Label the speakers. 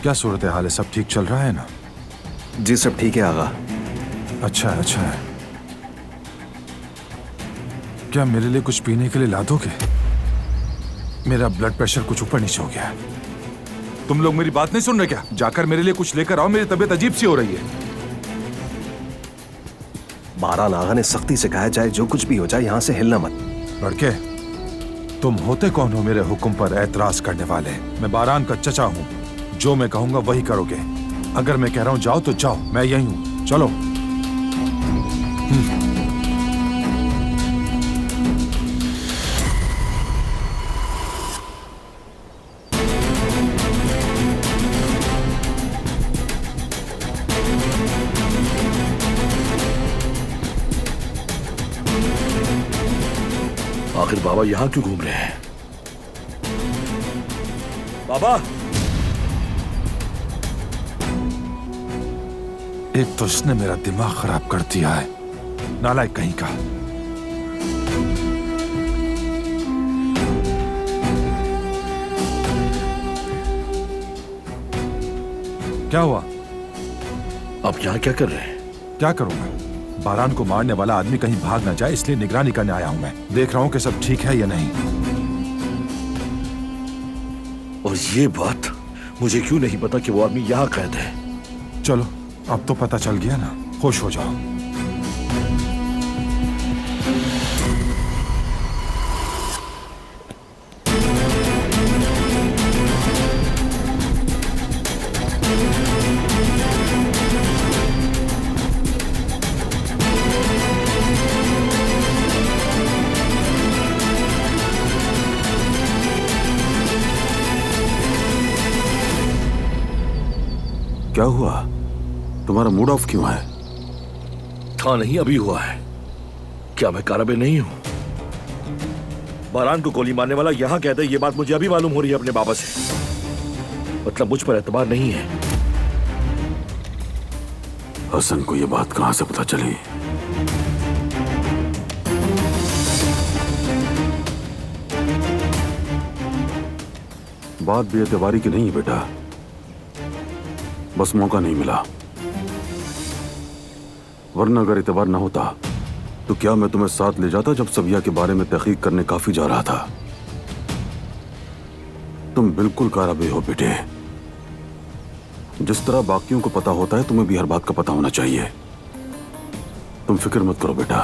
Speaker 1: क्या सूरत हाल है? सब ठीक चल रहा है ना?
Speaker 2: जी सब ठीक है आगा।
Speaker 1: अच्छा अच्छा है। क्या मेरे लिए कुछ पीने के लिए ला दोगे? मेरा ब्लड प्रेशर कुछ ऊपर नीचे हो गया है। तुम लोग मेरी बात नहीं सुन रहे क्या? जाकर मेरे लिए कुछ लेकर आओ, मेरी तबीयत अजीब सी हो रही है।
Speaker 2: बारान आगा ने सख्ती से कहा है चाहे जो कुछ भी हो जाए यहाँ से हिलना मत।
Speaker 1: लड़के, तुम होते कौन हो मेरे हुक्म पर एतराज करने वाले? मैं बारान का चचा हूँ, जो मैं कहूंगा वही करोगे। अगर मैं कह रहा हूँ जाओ तो जाओ, मैं यही हूँ, चलो।
Speaker 3: आखिर बाबा यहाँ क्यों घूम रहे हैं? बाबा!
Speaker 1: एक तो उसने मेरा दिमाग खराब कर दिया है, नालायक कहीं का। क्या हुआ?
Speaker 3: आप यहाँ क्या कर रहे हैं?
Speaker 1: क्या करूंगा? बारान को मारने वाला आदमी कहीं भाग ना जाए, इसलिए निगरानी करने आया हूं मैं। देख रहा हूं कि सब ठीक है या नहीं।
Speaker 3: और ये बात मुझे क्यों नहीं पता कि वो आदमी यहाँ कैद है?
Speaker 1: चलो, अब तो पता चल गया ना, खुश हो जाओ।
Speaker 4: क्या हुआ? तुम्हारा मूड ऑफ क्यों है?
Speaker 3: था नहीं, अभी हुआ है। क्या मैं काराबे नहीं हूं? बारान को गोली मारने वाला यहां कैद है, ये बात मुझे अभी मालूम हो रही है अपने बाबा से। मतलब मुझ पर एतबार नहीं है।
Speaker 4: हसन को ये बात कहां से पता चली? बात बेएतबारी की नहीं है बेटा, बस मौका नहीं मिला। वरना अगर एतबार ना होता तो क्या मैं तुम्हें साथ ले जाता जब सबिया के बारे में तहकीक करने काफी जा रहा था। तुम बिल्कुल काराबे हो बेटे। जिस तरह बाकियों को पता होता है तुम्हें भी हर बात का पता होना चाहिए। तुम फिक्र मत करो बेटा।